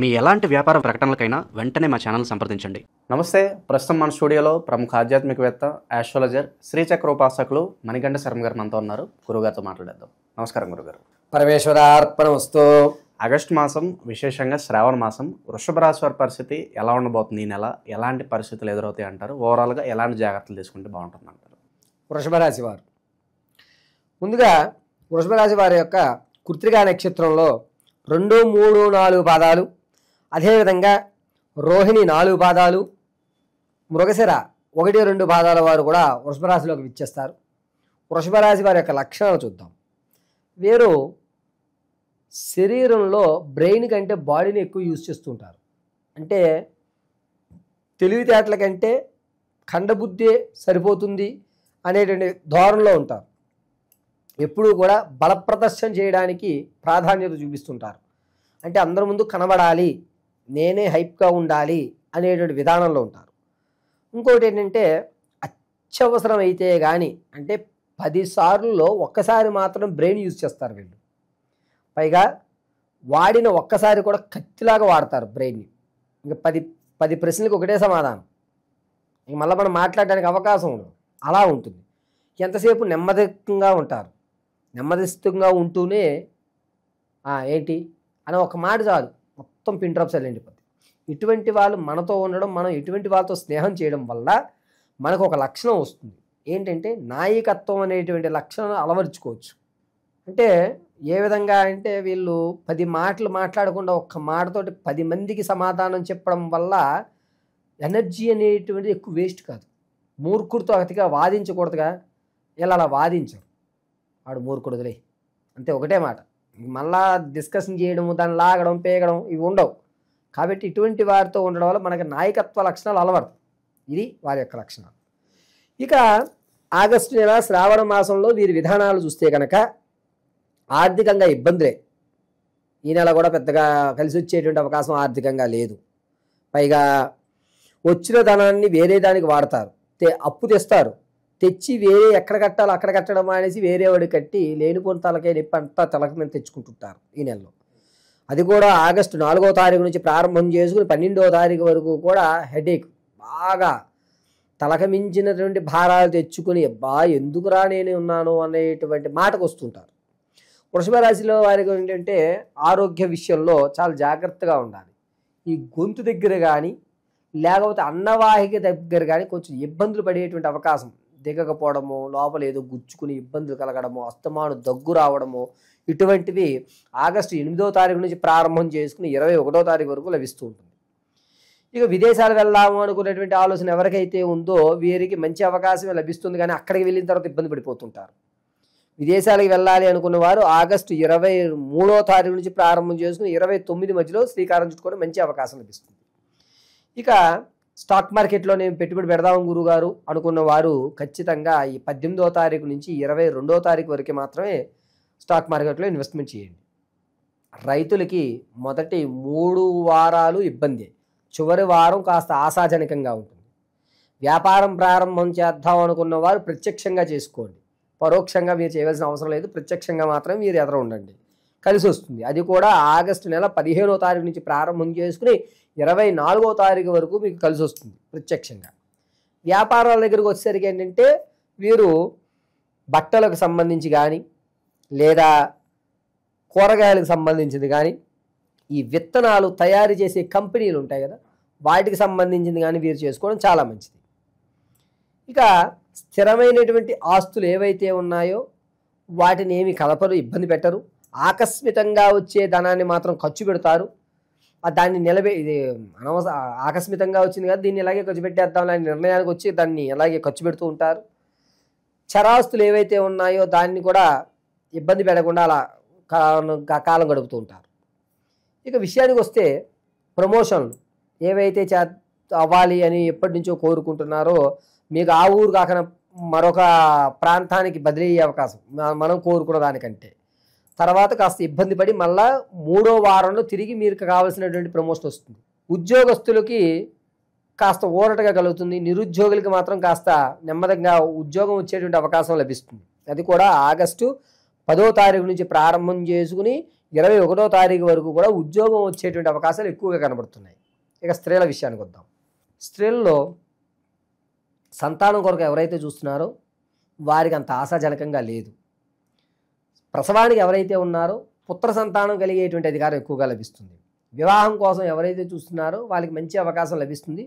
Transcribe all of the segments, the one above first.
మీ ఎలాంటి వ్యాపార ప్రకటనలకైనా వెంటనే మా ఛానల్ సంప్రదించండి. నమస్తే. ప్రస్తుతం మన స్టూడియోలో ప్రముఖ ఆధ్యాత్మికవేత్త, ఆస్ట్రాలజర్, శ్రీచక్రోపాసకులు మణికంఠ శర్మ గారు మనతో ఉన్నారు. గురుగారితో మాట్లాడేద్దాం. నమస్కారం గురుగారు. పరమేశ్వరార్పణమస్తు. ఆగస్టు మాసం, విశేషంగా శ్రావణ మాసం, వృషభ రాశి వారి పరిస్థితి ఎలా ఉండబోతుంది? ఈ నెల ఎలాంటి పరిస్థితులు ఎదురవుతాయి అంటారు? ఓవరాల్గా ఎలాంటి జాగ్రత్తలు తీసుకుంటే బాగుంటుంది అంటారు? వృషభ రాశి వారు, ముందుగా వృషభ రాశి వారి యొక్క కృత్తికా నక్షత్రంలో 2, 3, 4 పాదాలు, అదేవిధంగా రోహిణి 4 పాదాలు, మృగశిర 1, 2 పాదాల వారు కూడా వృషభ రాశిలోకి విచ్చేస్తారు. వృషభ రాశి వారి యొక్క లక్షణాలు చూద్దాం. వీరు శరీరంలో బ్రెయిన్ కంటే బాడీని ఎక్కువ యూజ్ చేస్తుంటారు. అంటే తెలివితేటల కంటే ఖండబుద్ధి సరిపోతుంది అనేటువంటి ధోరణిలో ఉంటారు. ఎప్పుడూ కూడా బల ప్రదర్శన చేయడానికి ప్రాధాన్యత చూపిస్తుంటారు. అంటే అందరి ముందు కనబడాలి, నేనే హైప్గా ఉండాలి అనేటువంటి విధానంలో ఉంటారు. ఇంకోటి ఏంటంటే అత్యవసరం అయితే కానీ, అంటే 10 సార్లలో ఒక్కసారి మాత్రం బ్రెయిన్ యూజ్ చేస్తారు వీళ్ళు. పైగా వాడిన ఒక్కసారి కూడా కత్తిలాగా వాడతారు బ్రెయిన్ని. ఇంకా 10 ప్రశ్నలకు ఒకటే సమాధానం. ఇంక మళ్ళీ మనం మాట్లాడడానికి అవకాశం ఉండదు. అలా ఉంటుంది. ఎంతసేపు నెమ్మదిగా ఉంటారు. నెమ్మదిస్తుగా ఉంటూనే ఏంటి అని ఒక మాట చాలు, మొత్తం పిన్ డ్రాప్ సైలెంట్ అయిపోతుంది. ఇటువంటి వాళ్ళు మనతో ఉండడం, మనం ఇటువంటి వాళ్ళతో స్నేహం చేయడం వల్ల మనకు ఒక లక్షణం వస్తుంది. ఏంటంటే నాయకత్వం అనేటువంటి లక్షణం అలవరుచుకోవచ్చు. అంటే ఏ విధంగా అంటే వీళ్ళు 10 మాటలు మాట్లాడకుండా ఒక్క మాటతోటి 10 మందికి సమాధానం చెప్పడం వల్ల ఎనర్జీ అనేటువంటిది ఎక్కువ వేస్ట్ కాదు. మూర్ఖుడితో అతిగా వాదించకూడదుగా. వీళ్ళు అలా వాదించరు. వాడు మూర్ఖుడులే అంతే, ఒకటే మాట. మళ్ళా డిస్కషన్ చేయడము, దాన్ని లాగడం, పేగడం ఇవి ఉండవు. కాబట్టి ఇటువంటి వారితో ఉండడం వల్ల మనకి నాయకత్వ లక్షణాలు అలవడతాయి. ఇది వారి యొక్క లక్షణాలు. ఇక ఆగస్టు నెల శ్రావణ మాసంలో వీరి విధానాలు చూస్తే కనుక ఆర్థికంగా ఇబ్బందులే. ఈ నెల కూడా పెద్దగా కలిసి వచ్చేటువంటి అవకాశం ఆర్థికంగా లేదు. పైగా వచ్చిన ధనాన్ని వేరే దానికి వాడతారు. అప్పు తెస్తారు, తెచ్చి వేరే ఎక్కడ కట్టాలో అక్కడ కట్టడం అనేసి వేరే వాడికి కట్టి లేనిపోని తలకే నొప్పి అంతా తలక మీద తెచ్చుకుంటుంటారు ఈ నెలలో. అది కూడా ఆగస్టు 4వ తారీఖు నుంచి ప్రారంభం చేసుకుని 12వ తారీఖు వరకు కూడా హెడేక్, బాగా తలక మించినటువంటి భారాలు తెచ్చుకుని ఎందుకురా నేను ఉన్నాను అనేటువంటి మాటకు వస్తుంటారు. వృషభ రాశిలో వారికి ఏంటంటే ఆరోగ్య విషయంలో చాలా జాగ్రత్తగా ఉండాలి. ఈ గొంతు దగ్గర కానీ లేకపోతే అన్నవాహిక దగ్గర కానీ కొంచెం ఇబ్బందులు పడేటువంటి అవకాశం, దిగకపోవడము, లోపల ఏదో గుచ్చుకుని ఇబ్బందులు కలగడము, అస్తమాను దగ్గు రావడము, ఇటువంటివి ఆగస్టు 8వ తారీఖు నుంచి ప్రారంభం చేసుకుని 21వ తారీఖు వరకు లభిస్తూ ఉంటుంది. ఇక విదేశాలు వెళ్దాము అనుకునేటువంటి ఆలోచన ఎవరికైతే ఉందో వీరికి మంచి అవకాశమే లభిస్తుంది. కానీ అక్కడికి వెళ్ళిన తర్వాత ఇబ్బంది పడిపోతుంటారు. విదేశాలకు వెళ్ళాలి అనుకున్న వారు ఆగస్టు 23వ తారీఖు నుంచి ప్రారంభం చేసుకుని 29 మధ్యలో శ్రీకారం చుట్టుకొని మంచి అవకాశం లభిస్తుంది. ఇక స్టాక్ మార్కెట్లో నేను పెట్టుబడి పెడదాం గురుగారు అనుకున్న వారు ఖచ్చితంగా ఈ 18వ తారీఖు నుంచి 22వ తారీఖు వరకు మాత్రమే స్టాక్ మార్కెట్లో ఇన్వెస్ట్మెంట్ చేయండి. రైతులకి మొదటి 3 వారాలు ఇబ్బంది, చివరి వారం కాస్త ఆశాజనకంగా ఉంటుంది. వ్యాపారం ప్రారంభం చేద్దాం అనుకున్న వారు ప్రత్యక్షంగా చేసుకోండి. పరోక్షంగా మీరు చేయవలసిన అవసరం లేదు. ప్రత్యక్షంగా మాత్రమే మీరు ఎదురు ఉండండి, కలిసి వస్తుంది. అది కూడా ఆగస్టు నెల 15వ తారీఖు నుంచి ప్రారంభం చేసుకుని 24వ తారీఖు వరకు మీకు కలిసి వస్తుంది ప్రత్యక్షంగా. వ్యాపారాల దగ్గరకు వచ్చేసరికి ఏంటంటే వీరు బట్టలకు సంబంధించి కానీ లేదా కూరగాయలకు సంబంధించింది కానీ, ఈ విత్తనాలు తయారు చేసే కంపెనీలు ఉంటాయి కదా, వాటికి సంబంధించింది కానీ వీరు చేసుకోవడం చాలా మంచిది. ఇక స్థిరమైనటువంటి ఆస్తులు ఏవైతే ఉన్నాయో వాటిని ఏమి కలపరు, ఇబ్బంది పెట్టరు. ఆకస్మికంగా వచ్చే ధనాన్ని మాత్రం ఖర్చు పెడతారు. దాన్ని ఇది ఆకస్మికంగా వచ్చింది కదా, దీన్ని ఎలాగే ఖర్చు పెట్టేద్దాం అనే నిర్ణయానికి వచ్చి దాన్ని ఎలాగే ఖర్చు పెడుతూ ఉంటారు. చరాస్తులు ఏవైతే ఉన్నాయో దాన్ని కూడా ఇబ్బంది పెట్టకుండా అలా కాలం గడుపుతూ ఉంటారు. ఇక విషయానికి వస్తే ప్రమోషన్లు ఏవైతే అవ్వాలి అని ఎప్పటి నుంచో కోరుకుంటున్నారో మీకు ఆ ఊరు కాకుండా మరొక ప్రాంతానికి బదిలీ అయ్యే అవకాశం మనం కోరుకున్న దానికంటే తర్వాత కాస్త ఇబ్బంది పడి మళ్ళా 3వ వారంలో తిరిగి మీరు కావాల్సినటువంటి ప్రమోషన్ వస్తుంది. ఉద్యోగస్తులకి కాస్త ఊరటగా కలుగుతుంది. నిరుద్యోగులకి మాత్రం కాస్త నెమ్మదిగా ఉద్యోగం వచ్చేటువంటి అవకాశం లభిస్తుంది. అది కూడా ఆగస్టు 10వ తారీఖు నుంచి ప్రారంభం చేసుకుని 21వ తారీఖు వరకు కూడా ఉద్యోగం వచ్చేటువంటి అవకాశాలు ఎక్కువగా కనబడుతున్నాయి. ఇక స్త్రీల విషయానికి వద్దాం. స్త్రీల్లో సంతానం కొరకు ఎవరైతే చూస్తున్నారో వారికి అంత ఆశాజనకంగా లేదు. ప్రసవానికి ఎవరైతే ఉన్నారో పుత్ర సంతానం కలిగేటువంటి అధికారం ఎక్కువగా లభిస్తుంది. వివాహం కోసం ఎవరైతే చూస్తున్నారో వాళ్ళకి మంచి అవకాశం లభిస్తుంది.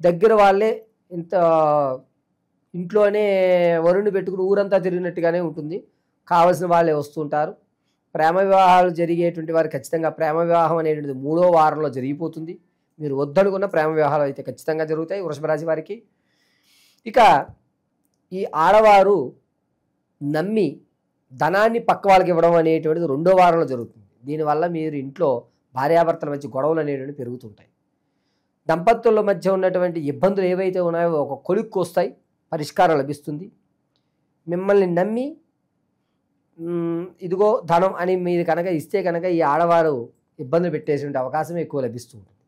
దగ్గర వాళ్ళే ఇంట్లోనే వరుణ్ణి పెట్టుకుని ఊరంతా తిరిగినట్టుగానే ఉంటుంది. కావలసిన వాళ్ళే వస్తుంటారు. ప్రేమ వివాహాలు జరిగేటువంటి వారు ఖచ్చితంగా ప్రేమ వివాహం అనేటువంటిది 3వ వారంలో జరిగిపోతుంది. మీరు వద్దనుకున్న ప్రేమ వివాహాలు అయితే ఖచ్చితంగా జరుగుతాయి వృషభ రాశి వారికి. ఇక ఈ ఆడవారు నమ్మి ధనాన్ని పక్క వాళ్ళకి ఇవ్వడం అనేటువంటిది 2వ వారంలో జరుగుతుంది. దీనివల్ల మీరు ఇంట్లో భార్యాభర్తల మధ్య గొడవలు అనేటువంటివి పెరుగుతుంటాయి. దంపతుల మధ్య ఉన్నటువంటి ఇబ్బందులు ఏవైతే ఉన్నాయో ఒక కొలిక్కి వస్తాయి, పరిష్కారం లభిస్తుంది. మిమ్మల్ని నమ్మి ఇదిగో ధనం అని మీరు కనుక ఇస్తే కనుక ఈ ఆడవారు ఇబ్బందులు పెట్టేటువంటి అవకాశం ఎక్కువ లభిస్తూ ఉంటుంది.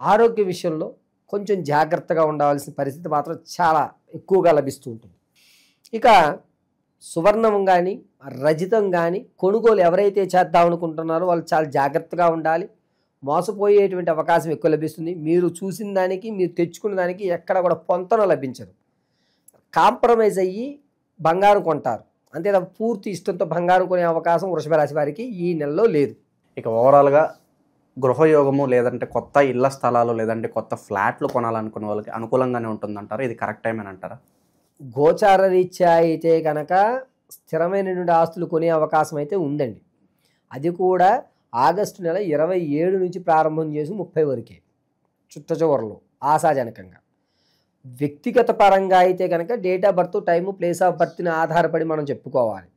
ఆరోగ్య విషయంలో కొంచెం జాగ్రత్తగా ఉండవలసిన పరిస్థితి మాత్రం చాలా ఎక్కువగా లభిస్తూ ఉంటుంది. ఇక సువర్ణం కానీ రజితం కానీ కొనుగోలు ఎవరైతే చేద్దాం అనుకుంటున్నారో వాళ్ళు చాలా జాగ్రత్తగా ఉండాలి. మోసపోయేటువంటి అవకాశం ఎక్కువ లభిస్తుంది. మీరు చూసిన దానికి మీరు తెచ్చుకున్న దానికి ఎక్కడ కూడా పొంతన లభించదు. కాంప్రమైజ్ అయ్యి బంగారం కొంటారు, అంతే తప్ప పూర్తి ఇష్టంతో బంగారం కొనే అవకాశం వృషభ రాశి వారికి ఈ నెలలో లేదు. ఇక ఓవరాల్గా గృహయోగము లేదంటే కొత్త ఇళ్ల స్థలాలు లేదంటే కొత్త ఫ్లాట్లు కొనాలనుకునే వాళ్ళకి అనుకూలంగానే ఉంటుందంటారా? ఇది కరెక్ట్ టైం అని అంటారా? గోచార రీత్యా అయితే కనుక స్థిరమైనటువంటి ఆస్తులు కొనే అవకాశం అయితే ఉందండి. అది కూడా ఆగస్టు నెల 27 నుంచి ప్రారంభం చేసి 30 వరకే, చుట్ట చివరిలో ఆశాజనకంగా. వ్యక్తిగత పరంగా అయితే కనుక date of birth, time, place of బర్త్ని ఆధారపడి మనం చెప్పుకోవాలి.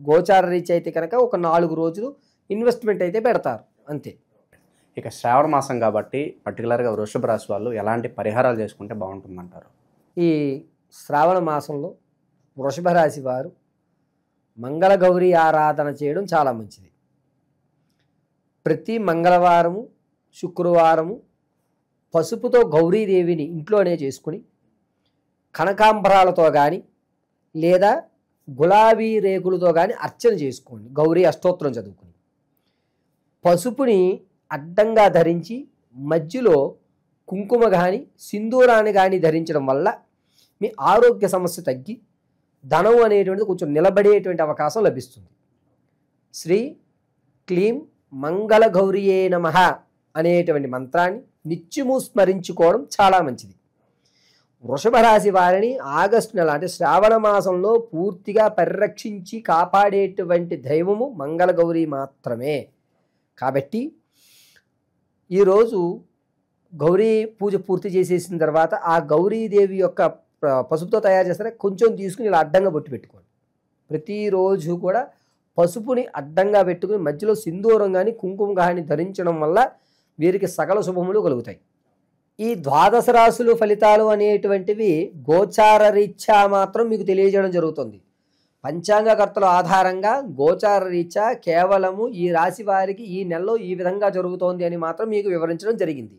గోచార రీత్యా అయితే కనుక ఒక 4 రోజులు ఇన్వెస్ట్మెంట్ అయితే పెడతారు అంతే. ఇక శ్రావణ మాసం కాబట్టి పర్టికులర్గా వృషభ రాశి వాళ్ళు ఎలాంటి పరిహారాలు చేసుకుంటే బాగుంటుందంటారు? ఈ శ్రావణ మాసంలో వృషభ రాశి వారు మంగళ గౌరీ ఆరాధన చేయడం చాలా మంచిది. ప్రతి మంగళవారము, శుక్రవారము పసుపుతో గౌరీదేవిని ఇంట్లోనే చేసుకుని కనకాంబరాలతో కానీ లేదా గులాబీ రేకులతో కానీ అర్చన చేసుకోండి. గౌరీ అష్టోత్తరం చదువుకుని పసుపుని అడ్డంగా ధరించి మధ్యలో కుంకుమ కానీ సింధూరాన్ని కానీ ధరించడం వల్ల మీ ఆరోగ్య సమస్య తగ్గి ధనం అనేటువంటిది కొంచెం నిలబడేటువంటి అవకాశం లభిస్తుంది. శ్రీ క్లీం మంగళ గౌరియే నమః అనేటువంటి మంత్రాన్ని నిత్యము స్మరించుకోవడం చాలా మంచిది. వృషభ రాశి వారిని ఆగస్టు నెల అంటే శ్రావణ మాసంలో పూర్తిగా పరిరక్షించి కాపాడేటువంటి దైవము మంగళ గౌరీ మాత్రమే. కాబట్టి ఈరోజు గౌరీ పూజ పూర్తి చేసేసిన తర్వాత ఆ గౌరీదేవి యొక్క పసుపుతో తయారు చేస్తారా కొంచెం తీసుకుని ఇలా అడ్డంగా బొట్టు పెట్టుకోండి. ప్రతిరోజు కూడా పసుపుని అడ్డంగా పెట్టుకుని మధ్యలో సింధూరం కానీ కుంకుమ కానీ ధరించడం వల్ల వీరికి సకల శుభములు కలుగుతాయి. ఈ 12 రాశులు ఫలితాలు అనేటువంటివి గోచార రీత్యా మాత్రం మీకు తెలియజేయడం జరుగుతుంది. పంచాంగకర్తల ఆధారంగా గోచార రీత్యా కేవలము ఈ రాశి వారికి ఈ నెలలో ఈ విధంగా జరుగుతోంది అని మాత్రం మీకు వివరించడం జరిగింది.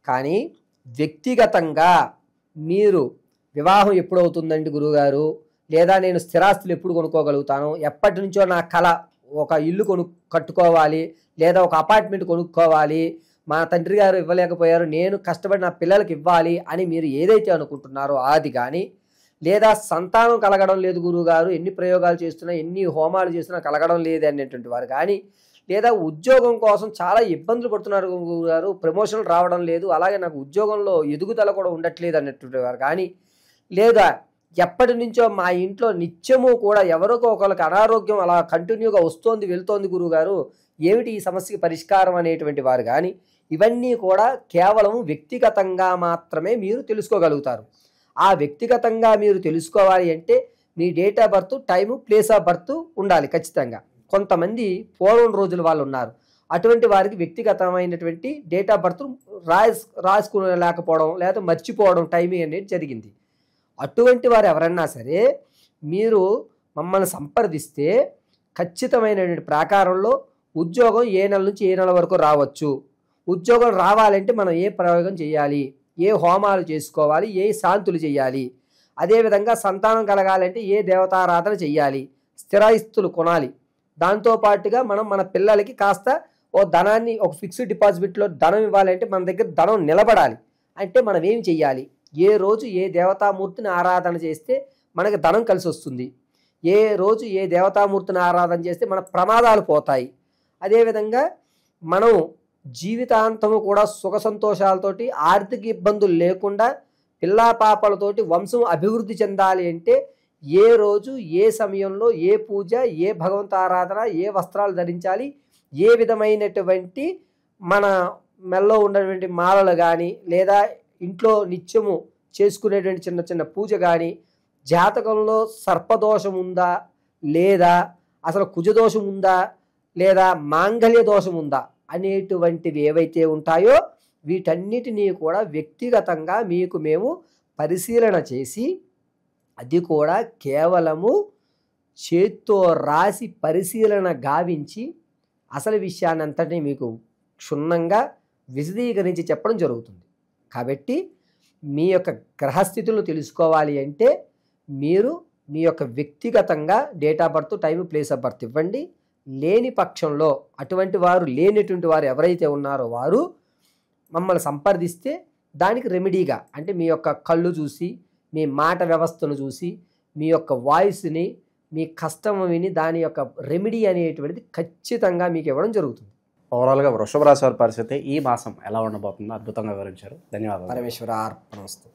కానీ వ్యక్తిగతంగా మీరు వివాహం ఎప్పుడవుతుందండి గురువుగారు, లేదా నేను స్థిరాస్తులు ఎప్పుడు కొనుక్కోగలుగుతాను, ఎప్పటి నుంచో నా కళ ఒక ఇల్లు కట్టుకోవాలి లేదా ఒక అపార్ట్మెంట్ కొనుక్కోవాలి, మా తండ్రి గారు ఇవ్వలేకపోయారు, నేను కష్టపడి నా పిల్లలకి ఇవ్వాలి అని మీరు ఏదైతే అనుకుంటున్నారో అది కానీ, లేదా సంతానం కలగడం లేదు గురువుగారు, ఎన్ని ప్రయోగాలు చేస్తున్నా ఎన్ని హోమాలు చేస్తున్నా కలగడం లేదు అనేటువంటి వారు కానీ, లేదా ఉద్యోగం కోసం చాలా ఇబ్బందులు పడుతున్నారు గురువుగారు, ప్రమోషన్లు రావడం లేదు, అలాగే నాకు ఉద్యోగంలో ఎదుగుదల కూడా ఉండట్లేదు అనేటువంటి వారు కానీ, లేదా ఎప్పటి నుంచో మా ఇంట్లో నిత్యము కూడా ఎవరికో ఒకరికి అనారోగ్యం అలా కంటిన్యూగా వస్తోంది వెళ్తోంది గురువుగారు, ఏమిటి ఈ సమస్యకి పరిష్కారం అనేటువంటి వారు కానీ, ఇవన్నీ కూడా కేవలం వ్యక్తిగతంగా మాత్రమే మీరు తెలుసుకోగలుగుతారు. ఆ వ్యక్తిగతంగా మీరు తెలుసుకోవాలి అంటే మీ date of birth, time, place of birth ఉండాలి ఖచ్చితంగా. కొంతమంది పూర్వం రోజుల వాళ్ళు ఉన్నారు, అటువంటి వారికి వ్యక్తిగతమైనటువంటి డేట్ ఆఫ్ బర్త్ రాసుకోలేకపోవడం లేదా మర్చిపోవడం టైమింగ్ అనేది జరిగింది. అటువంటి వారు ఎవరన్నా సరే మీరు మమ్మల్ని సంప్రదిస్తే ఖచ్చితమైనటువంటి ప్రాకారంలో ఉద్యోగం ఏ నెల నుంచి ఏ నెల వరకు రావచ్చు, ఉద్యోగం రావాలంటే మనం ఏ ప్రయోగం చేయాలి, ఏ హోమాలు చేసుకోవాలి, ఏ శాంతులు చేయాలి, అదేవిధంగా సంతానం కలగాలంటే ఏ దేవతారాధన చేయాలి, స్థిరాస్తులు కొనాలి, దాంతోపాటుగా మనం మన పిల్లలకి కాస్త ఓ ధనాన్ని ఒక ఫిక్స్డ్ డిపాజిట్లో ధనం ఇవ్వాలంటే మన దగ్గర ధనం నిలబడాలి అంటే మనం ఏం చెయ్యాలి, ఏ రోజు ఏ దేవతామూర్తిని ఆరాధన చేస్తే మనకి ధనం కలిసి వస్తుంది, ఏ రోజు ఏ దేవతామూర్తిని ఆరాధన చేస్తే మన ప్రమాదాలు పోతాయి, అదేవిధంగా మనం జీవితాంతము కూడా సుఖ సంతోషాలతోటి ఆర్థిక ఇబ్బందులు లేకుండా పిల్లా పాపలతోటి వంశం అభివృద్ధి చెందాలి అంటే ఏ రోజు ఏ సమయంలో ఏ పూజ, ఏ భగవంత ఆరాధన, ఏ వస్త్రాలు ధరించాలి, ఏ విధమైనటువంటి మన మెల్లో ఉన్నటువంటి మాలలు కానీ లేదా ఇంట్లో నిత్యము చేసుకునేటువంటి చిన్న చిన్న పూజ కానీ, జాతకంలో సర్పదోషం ఉందా లేదా అసలు కుజదోషం ఉందా లేదా మాంగళ్య దోషం ఉందా అనేటువంటివి ఏవైతే ఉంటాయో వీటన్నిటినీ కూడా వ్యక్తిగతంగా మీకు మేము పరిశీలన చేసి అది కూడా కేవలము చేత్తో రాసి పరిశీలన గావించి అసలు విషయాన్ని అంతటినీ మీకు క్షుణ్ణంగా విశదీకరించి చెప్పడం జరుగుతుంది. కాబట్టి మీ యొక్క గ్రహస్థితులను తెలుసుకోవాలి అంటే మీరు మీ యొక్క వ్యక్తిగతంగా date of birth, time, place of birth ఇవ్వండి. లేని పక్షంలో అటువంటి వారు లేనటువంటి వారు ఎవరైతే ఉన్నారో వారు మమ్మల్ని సంప్రదిస్తే దానికి రెమెడీగా అంటే మీ యొక్క కళ్ళు చూసి, మీ మాట వ్యవస్థను చూసి, మీ యొక్క వాయిస్ని, మీ కష్టం విని దాని యొక్క రెమెడీ అనేటువంటిది ఖచ్చితంగా మీకు ఇవ్వడం జరుగుతుంది. ఓవరాల్గా వృషభ రాశి వారి పరిస్థితి ఈ మాసం ఎలా ఉండబోతుందో అద్భుతంగా వివరించారు. ధన్యవాదాలు. పరమేశ్వర అర్పణమస్తు.